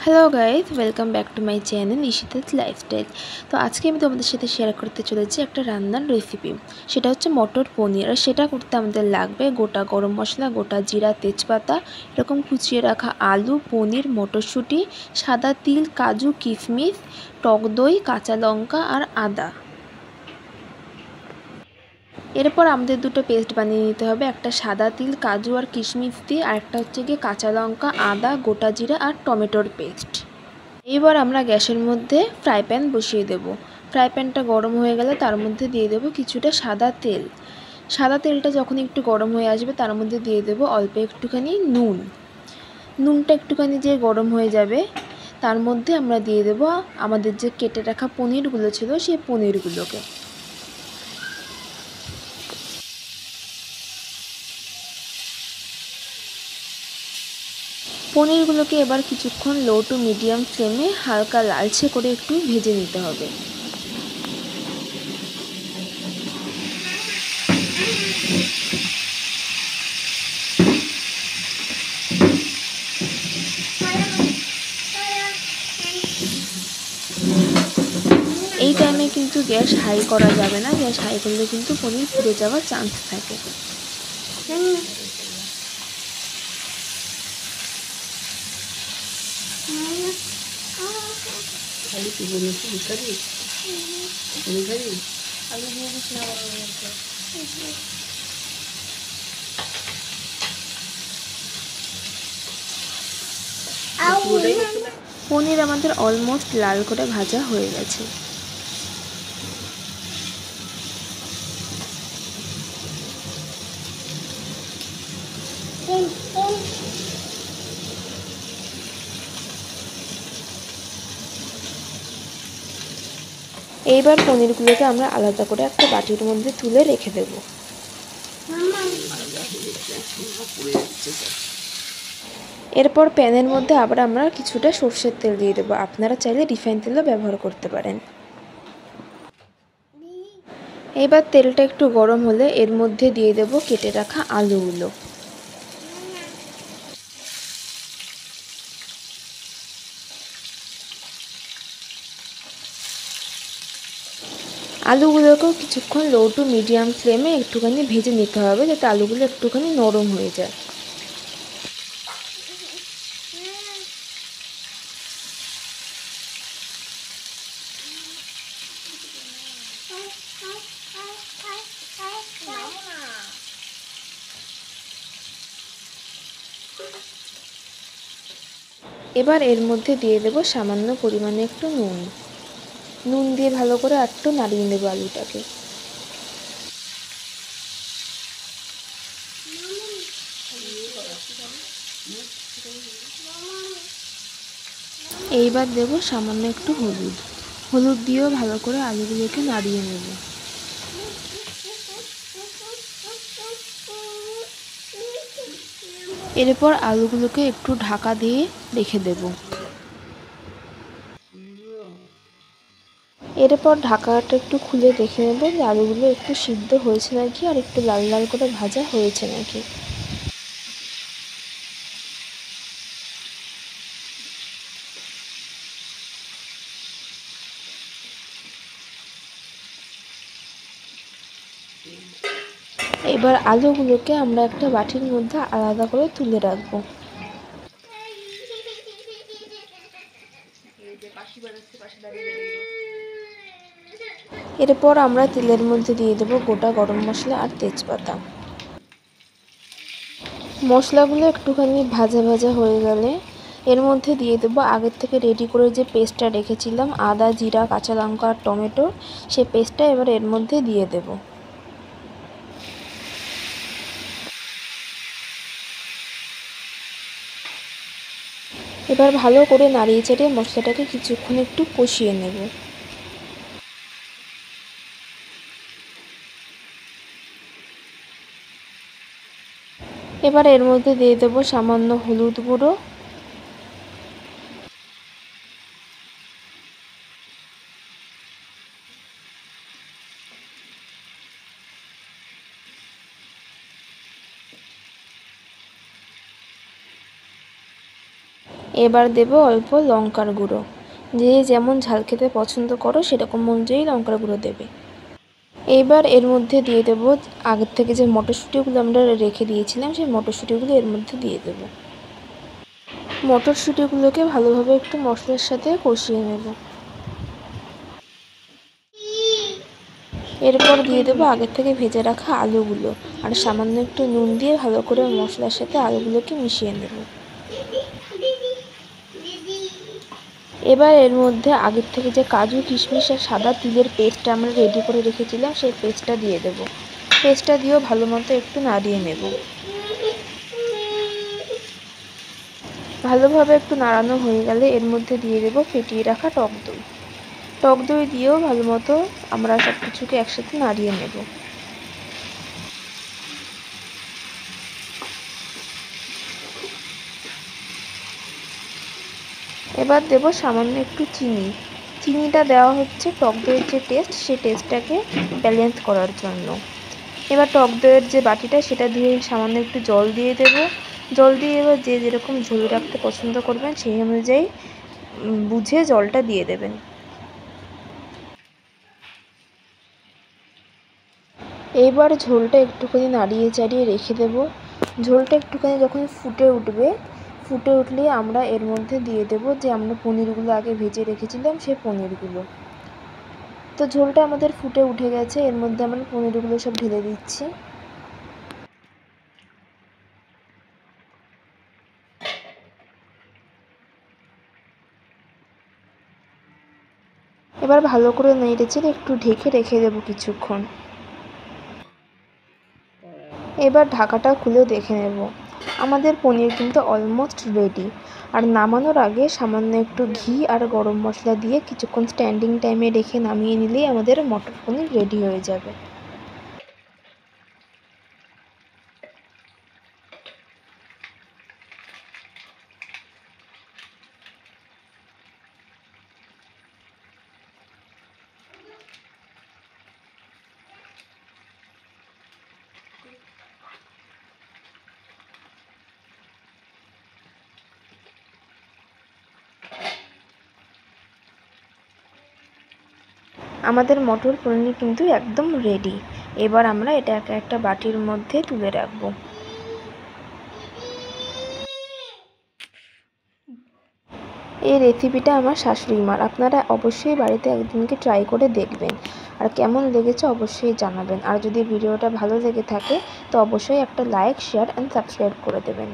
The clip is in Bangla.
Hello guys, welcome back to my channel Ishita's lifestyle. তো আজকে আমি তোমাদের সাথে শেয়ার করতে চলেছি একটা রান্নার রেসিপি। সেটা হচ্ছে মটর পনির। আর সেটা করতে আমাদের লাগবে গোটা গরম মশলা, গোটা জিরা, তেজপাতা, এরকম কুচিয়ে রাখা আলু, পনির, মটরশুঁটি, সাদা তিল, কাজু, কিশমিশ, টক দই, কাঁচা লঙ্কা আর আদা। এরপর আমাদের দুটো পেস্ট বানিয়ে নিতে হবে, একটা সাদা তিল, কাজু আর কিশমিশ দিয়ে, আর একটা হচ্ছে গিয়ে কাঁচা লঙ্কা, আদা, গোটা জিরা আর টমেটোর পেস্ট। এবার আমরা গ্যাসের মধ্যে ফ্রাই প্যান বসিয়ে দেব। ফ্রাই প্যানটা গরম হয়ে গেলে তার মধ্যে দিয়ে দেব কিছুটা সাদা তেল। সাদা তেলটা যখন একটু গরম হয়ে আসবে তার মধ্যে দিয়ে দেব অল্প একটুখানি নুন। নুনটা একটুখানি যে গরম হয়ে যাবে তার মধ্যে আমরা দিয়ে দেব আমাদের যে কেটে রাখা পনিরগুলো ছিল সেই পনিরগুলোকে। পনিরগুলোকে এবার কিছুক্ষণ লো টু মিডিয়াম ফ্লেমে হালকা লালচে করে একটু ভেজে নিতে হবে। এই টাইমে কিন্তু গ্যাস হাই করা যাবে না, গ্যাস হাই করলে কিন্তু পনির পুড়ে যাওয়ার চান্স থাকে। পনির আমাদের অলমোস্ট লাল করে ভাজা হয়ে গেছে। এইবার পনিরগুলোকে আমরা আলাদা করে একটা বাটির মধ্যে তুলে রেখে দেব। এরপর প্যানের মধ্যে আবার আমরা কিছুটা সর্ষের তেল দিয়ে দেবো। আপনারা চাইলে রিফাইন তেলও ব্যবহার করতে পারেন। এইবার তেলটা একটু গরম হলে এর মধ্যে দিয়ে দেব কেটে রাখা আলুগুলো। আলুগুলোকেও কিছুক্ষণ লো টু মিডিয়াম ফ্লেমে একটুখানি ভেজে নিতে হবে, যাতে আলুগুলো একটুখানি নরম হয়ে যায়। এবার এর মধ্যে দিয়ে দেব সামান্য পরিমাণে একটু নুন। নুন দিয়ে ভালো করে একটু নাড়িয়ে নেব আলুটাকে। এইবার দেব সামান্য একটু হলুদ। হলুদ দিয়েও ভালো করে আলুগুলোকে নাড়িয়ে নেব। এরপর আলুগুলোকে একটু ঢাকা দিয়ে রেখে দেব। এরপর ঢাকাটা একটু খুলে দেখে নেব যে আলুগুলো একটু সিদ্ধ হয়েছে নাকি আর একটু লাল লাল করে ভাজা হয়েছে নাকি। এবার আলুগুলোকে আমরা একটা বাটির মধ্যে আলাদা করে তুলে রাখবো। এরপর আমরা তেলের মধ্যে দিয়ে দেব গোটা গরম মশলা আর তেজপাতা। মশলাগুলো একটুখানি ভাজা ভাজা হয়ে গেলে এর মধ্যে দিয়ে দেবো আগের থেকে রেডি করে যে পেস্টটা রেখেছিলাম, আদা, জিরা, কাঁচা লঙ্কা আর টমেটো, সেই পেস্টটা এবার এর মধ্যে দিয়ে দেব। এবার ভালো করে নাড়িয়ে চাড়িয়ে মশলাটাকে কিছুক্ষণ একটু কষিয়ে নেব। এবার এর মধ্যে দিয়ে দেবো সামান্য হলুদ গুঁড়ো, এবার দেব অল্প লঙ্কার গুঁড়ো, যে যেমন ঝাল খেতে পছন্দ করো সেরকম অনুযায়ী লঙ্কার গুঁড়ো দেবে। এইবার এর মধ্যে দিয়ে দেব আগের থেকে যে মটরশুঁটিগুলো আমরা রেখে দিয়েছিলাম, সেই মটরশুঁটিগুলো এর মধ্যে দিয়ে দেব। মটরশুঁটিগুলোকে ভালোভাবে একটু মশলার সাথে কষিয়ে নেব। এরপর দিয়ে দেবো আগের থেকে ভেজে রাখা আলুগুলো, আর সামান্য একটু নুন দিয়ে ভালো করে মশলার সাথে আলুগুলোকে মিশিয়ে নেব। এবার এর মধ্যে আগের থেকে যে কাজু কিশমিশ আর সাদা তিলের পেস্টটা আমরা রেডি করে রেখেছিলাম, সেই পেস্টটা দিয়ে দেব। পেস্টটা দিয়েও ভালো মতো একটু নাড়িয়ে নেব। ভালোভাবে একটু নাড়ানো হয়ে গেলে এর মধ্যে দিয়ে দেব ফেটিয়ে রাখা টক দই। টক দই দিয়েও ভালো মতো আমরা সব কিছুকে একসাথে নাড়িয়ে নেব। এবার দেব সামান্য একটু চিনি। চিনিটা দেওয়া হচ্ছে টক দইয়ের যে টেস্ট, সেই টেস্টটাকে ব্যালেন্স করার জন্য। এবার টক দইয়ের যে বাটিটা, সেটা দিয়ে সামান্য একটু জল দিয়ে দেব। জল দিয়ে এবার যে যেরকম ঝোল রাখতে পছন্দ করবেন সেই অনুযায়ী বুঝে জলটা দিয়ে দেবেন। এইবার ঝোলটা একটুখানি নাড়িয়ে চাড়িয়ে রেখে দেব। ঝোলটা একটুখানি যখন ফুটে উঠবে, ফুটে উঠলেই আমরা এর মধ্যে দিয়ে দেব যে আমরা পনিরগুলো আগে ভেজে রেখেছিলাম, সেই পনিরগুলো। তো ঝোলটা আমাদের ফুটে উঠে গেছে, এর মধ্যে আমরা পনিরগুলো সব ঢেলে দিচ্ছি। এবার ভালো করে নেড়েচেড়ে একটু ঢেকে রেখে দেবো কিছুক্ষণ। এবার ঢাকাটা খুলে দেখে নেব। আমাদের পনির কিন্তু অলমোস্ট রেডি। আর নামানোর আগে সামান্য একটু ঘি আর গরম মশলা দিয়ে কিছুক্ষণ স্ট্যান্ডিং টাইমে রেখে নামিয়ে নিলেই আমাদের মটর পনির রেডি হয়ে যাবে। আমাদের মটর পনির কিন্তু একদম রেডি। এবার আমরা এটাকে একটা বাটির মধ্যে তুলে রাখবো। এই রেসিপিটা আমার শাশুড়ি মার, আপনারা অবশ্যই বাড়িতে একদিনকে ট্রাই করে দেখবেন, আর কেমন লেগেছে অবশ্যই জানাবেন। আর যদি ভিডিওটা ভালো লেগে থাকে তো অবশ্যই একটা লাইক, শেয়ার অ্যান্ড সাবস্ক্রাইব করে দেবেন।